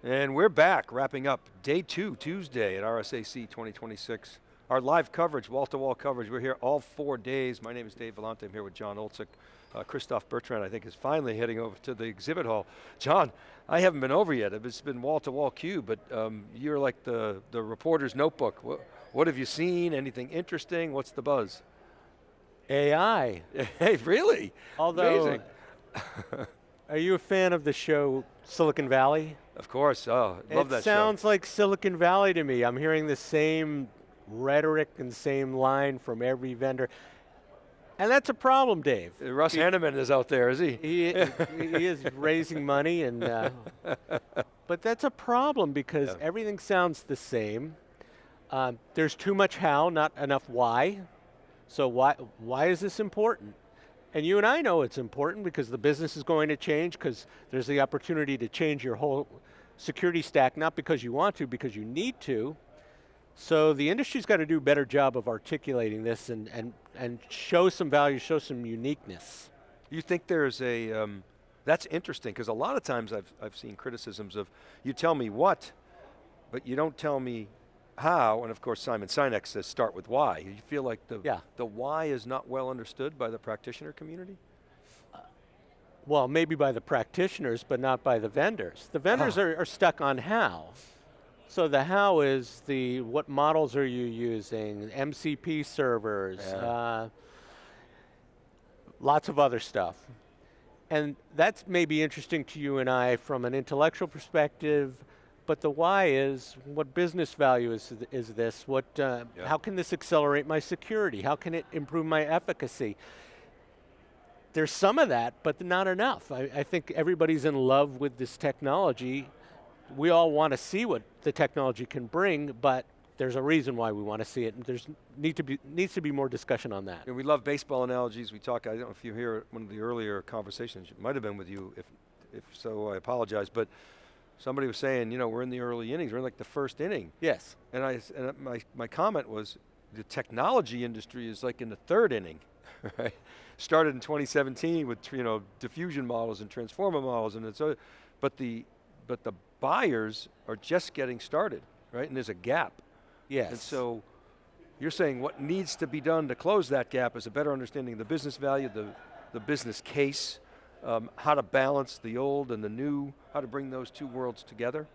And we're back, wrapping up day 2, Tuesday at RSAC 2026. Our live coverage, wall-to-wall coverage, we're here all 4 days. My name is Dave Vellante, I'm here with John Oltsik. Christophe Bertrand, I think, is finally heading over to the exhibit hall. John, I haven't been over yet. It's been wall-to-wall CUBE, but you're like the reporter's notebook. What have you seen? Anything interesting? What's the buzz? AI. Hey, really? Although, amazing. Are you a fan of the show Silicon Valley? Of course, love that show. It sounds like Silicon Valley to me. I'm hearing the same rhetoric and same line from every vendor. And that's a problem, Dave. Russ Hanneman is out there, is he? He is raising money, and but that's a problem because everything sounds the same. There's too much how, not enough why. So why is this important? And you and I know it's important because the business is going to change, because there's the opportunity to change your whole security stack, not because you want to, because you need to. So the industry's got to do a better job of articulating this and show some value, show some uniqueness. You think there's a, that's interesting, because a lot of times I've seen criticisms of, you tell me what, but you don't tell me how, and of course Simon Sinek says start with why. You feel like the why is not well understood by the practitioner community? Well, maybe by the practitioners, but not by the vendors. The vendors are stuck on how. So the how is what models are you using, MCP servers, lots of other stuff. And that's maybe interesting to you and I from an intellectual perspective, but the why is, what business value is this? How can this accelerate my security? How can it improve my efficacy? There's some of that, but not enough. I think everybody's in love with this technology. We all want to see what the technology can bring, but there's a reason why we want to see it, and needs to be more discussion on that. And we love baseball analogies. We talk, I don't know if you hear one of the earlier conversations, it might have been with you, if so, I apologize, but somebody was saying, we're in the early innings, we're in like the first inning. Yes. And my comment was, the technology industry is like in the third inning, right? Started in 2017 with diffusion models and transformer models, and but the buyers are just getting started, right? And there's a gap. Yes. And so you're saying what needs to be done to close that gap is a better understanding of the business value, the business case, how to balance the old and the new, how to bring those two worlds together?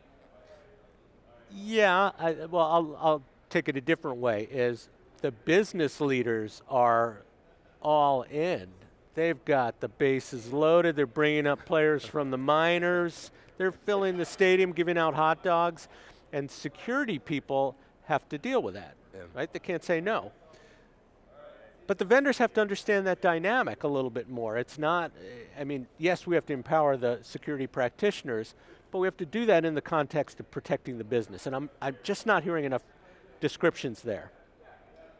Yeah, I'll take it a different way, is the business leaders are all in. They've got the bases loaded, they're bringing up players from the minors, they're filling the stadium, giving out hot dogs, and security people have to deal with that, right? They can't say no. But the vendors have to understand that dynamic a little bit more. It's not, yes, we have to empower the security practitioners, but we have to do that in the context of protecting the business, and I'm just not hearing enough descriptions there.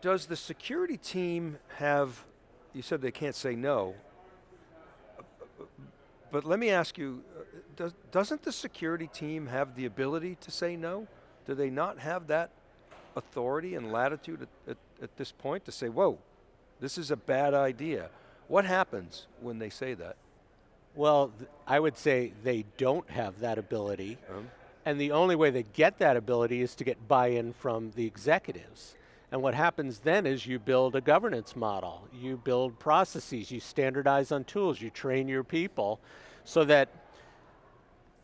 Does the security team have, you said they can't say no, but let me ask you, doesn't the security team have the ability to say no? Do they not have that authority and latitude at this point to say, whoa, this is a bad idea? What happens when they say that? Well, I would say they don't have that ability, and the only way they get that ability is to get buy-in from the executives. And what happens then is you build a governance model, you build processes, you standardize on tools, you train your people so that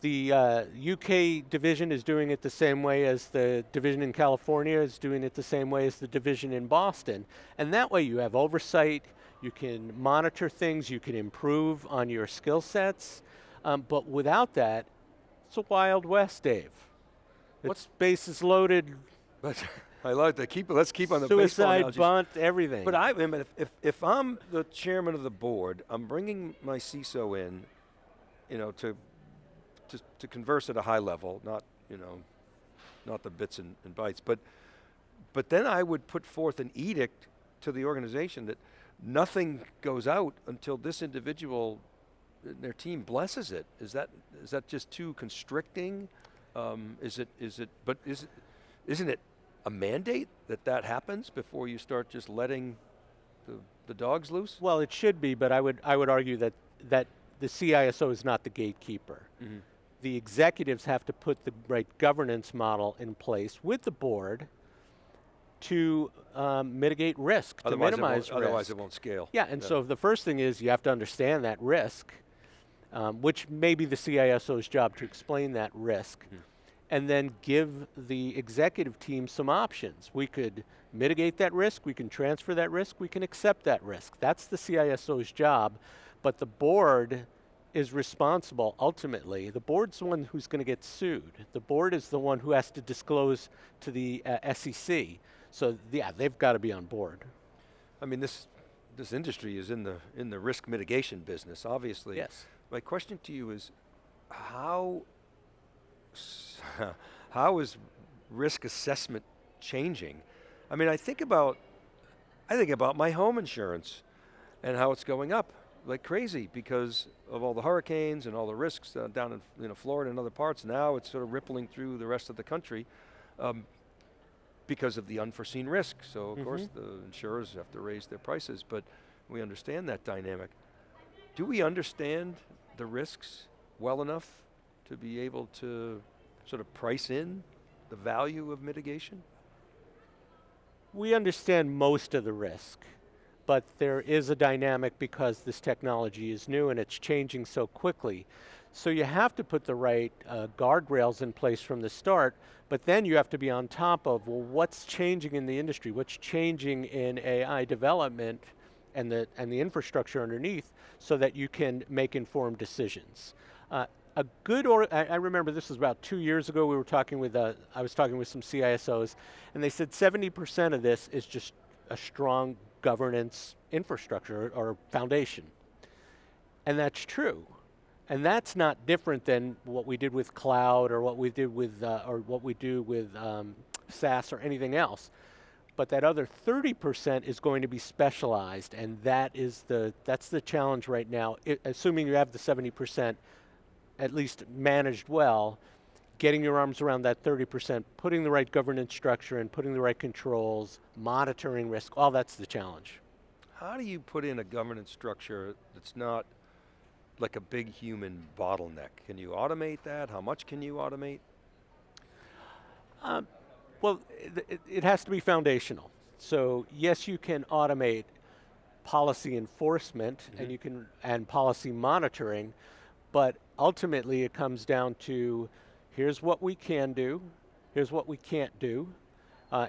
the UK division is doing it the same way as the division in California is doing it the same way as the division in Boston. And that way you have oversight, you can monitor things, you can improve on your skill sets, but without that, it's a Wild West, Dave. It's bases loaded. I like that. Let's keep on the suicide, bunt, everything. But if I'm the chairman of the board, I'm bringing my CISO in, to converse at a high level, not the bits and bytes, but then I would put forth an edict to the organization that nothing goes out until this individual, their team blesses it. Is that just too constricting? Isn't it a mandate that happens before you start just letting the dogs loose? Well, it should be, but I would argue that the CISO is not the gatekeeper. the executives have to put the right governance model in place with the board to mitigate risk, to minimize risk. Otherwise it won't scale. Yeah, and so the first thing is you have to understand that risk, which may be the CISO's job to explain that risk, and then give the executive team some options. We could mitigate that risk, we can transfer that risk, we can accept that risk. That's the CISO's job, but the board is responsible ultimately. The board's the one who's going to get sued. The board is the one who has to disclose to the SEC. So yeah, they've got to be on board. I mean, this industry is in the risk mitigation business, obviously. Yes. My question to you is, how is risk assessment changing? I mean, I think about my home insurance and how it's going up like crazy because of all the hurricanes and all the risks down in Florida and other parts. Now it's sort of rippling through the rest of the country because of the unforeseen risk. So of course the insurers have to raise their prices, but we understand that dynamic. Do we understand the risks well enough to be able to sort of price in the value of mitigation? We understand most of the risk, but there is a dynamic because this technology is new and it's changing so quickly. So you have to put the right guardrails in place from the start, but then you have to be on top of, well, what's changing in the industry, what's changing in AI development and the infrastructure underneath so that you can make informed decisions. I remember this was about 2 years ago, I was talking with some CISOs, and they said 70% of this is just a strong governance infrastructure or foundation. And that's true. And that's not different than what we did with cloud or what we did with, or what we do with SaaS or anything else. But that other 30% is going to be specialized, and that's the challenge right now. Assuming you have the 70% at least managed well, getting your arms around that 30%, putting the right governance structure and putting the right controls, monitoring risk, all that's the challenge. How do you put in a governance structure that's not like a big human bottleneck? Can you automate that? How much can you automate? Well, it has to be foundational. So yes, you can automate policy enforcement and policy monitoring, but ultimately it comes down to here's what we can do, here's what we can't do,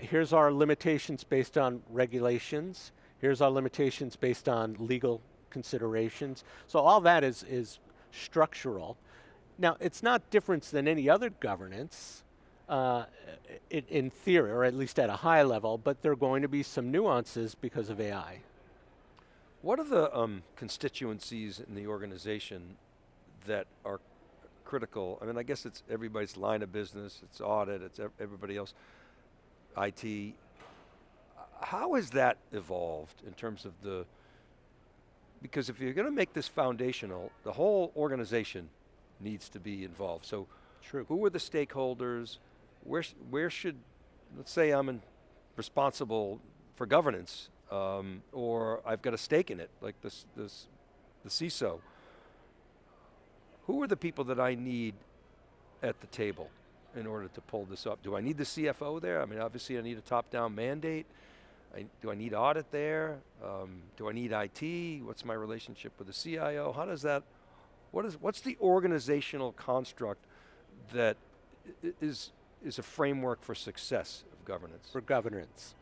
here's our limitations based on regulations, here's our limitations based on legal considerations. So all that is structural. Now, it's not different than any other governance in theory, or at least at a high level, but there are going to be some nuances because of AI. What are the constituencies in the organization that are critical? I mean, I guess it's everybody's line of business, it's audit, it's everybody else, IT. How has that evolved in terms of because if you're going to make this foundational, the whole organization needs to be involved. So true. Who are the stakeholders? Where should, let's say I'm responsible for governance, or I've got a stake in it, like the CISO. Who are the people that I need at the table in order to pull this up? Do I need the CFO there? I mean, obviously I need a top-down mandate. Do I need audit there? Do I need IT? What's my relationship with the CIO? How does that, what's the organizational construct that is a framework for success of governance? For governance.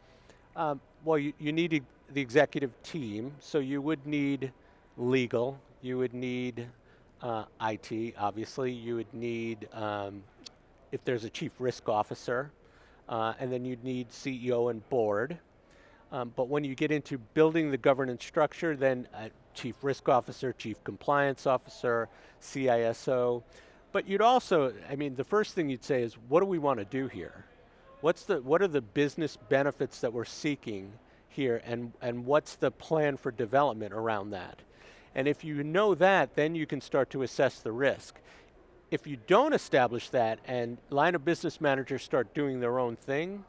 Well, you need the executive team, so you would need legal, you would need IT, obviously, you would need, if there's a chief risk officer, and then you'd need CEO and board. But when you get into building the governance structure, then chief risk officer, chief compliance officer, CISO. But you'd also, I mean, the first thing you'd say is, what do we want to do here? What are the business benefits that we're seeking here, and what's the plan for development around that? And if you know that, then you can start to assess the risk. If you don't establish that and line of business managers start doing their own thing,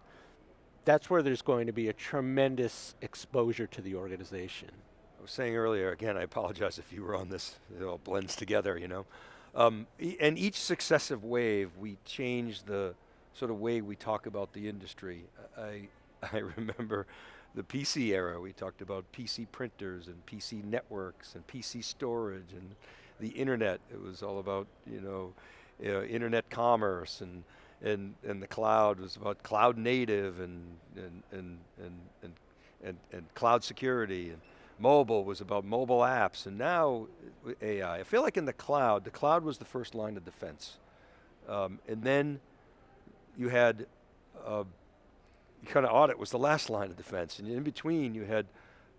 that's where there's going to be a tremendous exposure to the organization. I was saying earlier, again, I apologize if you were on this, it all blends together, you know. And each successive wave, we changed the sort of way we talk about the industry. I remember the PC era. We talked about PC printers and PC networks and PC storage and the internet. It was all about internet commerce and the cloud was about cloud native and cloud security, and mobile was about mobile apps, and now AI. I feel like in the cloud was the first line of defense. And then you had, kind of audit was the last line of defense, and in between you had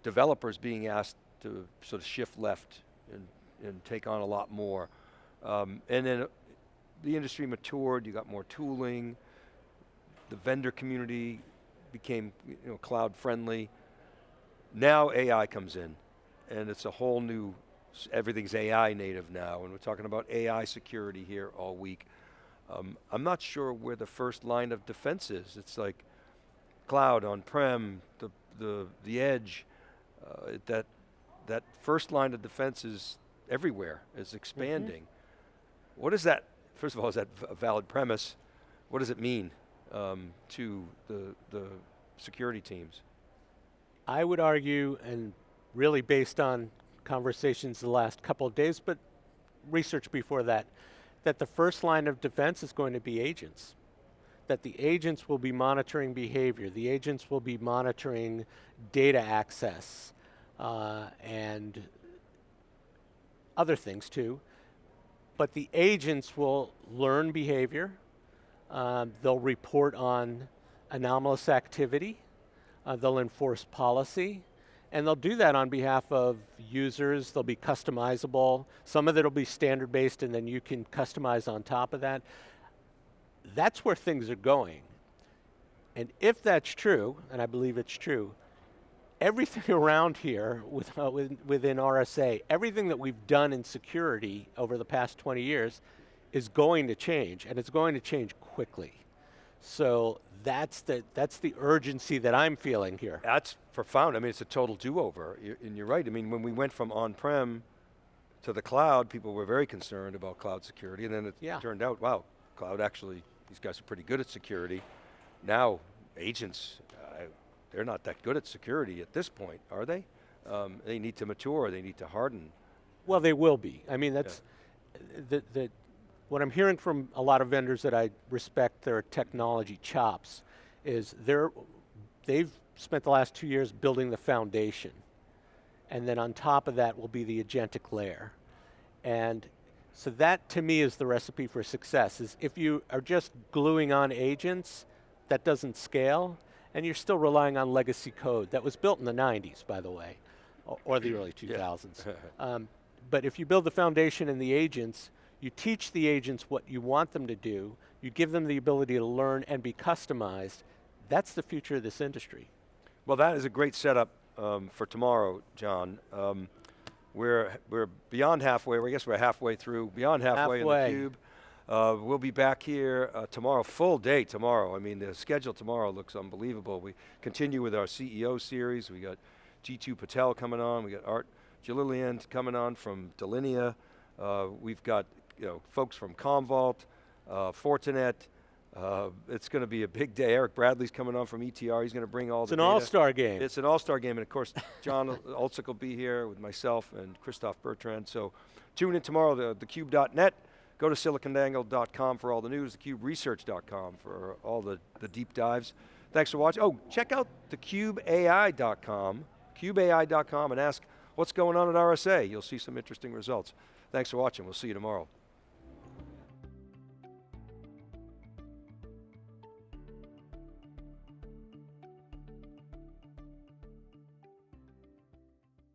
developers being asked to sort of shift left and take on a lot more. And then the industry matured, you got more tooling, the vendor community became cloud friendly. Now AI comes in, and it's a whole new, everything's AI native now, and we're talking about AI security here all week. I'm not sure where the first line of defense is. It's like cloud, on-prem, the edge, that first line of defense is everywhere, is expanding. What is that? First of all, is that a valid premise? What does it mean to the security teams? I would argue, and really based on conversations the last couple of days, but research before that the first line of defense is going to be agents. That the agents will be monitoring behavior, the agents will be monitoring data access, and other things too. But the agents will learn behavior, they'll report on anomalous activity, they'll enforce policy, and they'll do that on behalf of users. They'll be customizable. Some of it will be standard based, and then you can customize on top of that. That's where things are going. And if that's true, and I believe it's true, everything around here within RSA, everything that we've done in security over the past 20 years is going to change, and it's going to change quickly. So that's the urgency that I'm feeling here. That's profound. I mean, it's a total do-over, and you're right. I mean, when we went from on-prem to the cloud, people were very concerned about cloud security, and then it turned out, wow, cloud actually, these guys are pretty good at security. Now, agents, they're not that good at security at this point, are they? They need to mature, they need to harden. Well, they will be. I mean, that's, what I'm hearing from a lot of vendors that I respect their technology chops is they've spent the last 2 years building the foundation. And then on top of that will be the agentic layer. And so that to me is the recipe for success, is if you are just gluing on agents, that doesn't scale, and you're still relying on legacy code that was built in the 90s, by the way, or the early 2000s. But if you build the foundation and the agents, you teach the agents what you want them to do, you give them the ability to learn and be customized, that's the future of this industry. Well, that is a great setup for tomorrow, John. We're beyond halfway, I guess we're halfway through, beyond halfway in theCUBE. We'll be back here tomorrow, full day tomorrow. I mean, the schedule tomorrow looks unbelievable. We continue with our CEO series. We got G2 Patel coming on. We got Art Jalilian coming on from Delinea. We've got folks from Commvault, Fortinet. It's going to be a big day. Eric Bradley's coming on from ETR. He's going to bring all the data. It's an all-star game. It's an all-star game, and of course, John Oltsik will be here with myself and Christoph Bertrand. So tune in tomorrow, thecube.net. Go to silicondangle.com for all the news, thecuberesearch.com for all the deep dives. Thanks for watching. Oh, check out thecubeai.com, cubeai.com, and ask what's going on at RSA. You'll see some interesting results. Thanks for watching. We'll see you tomorrow.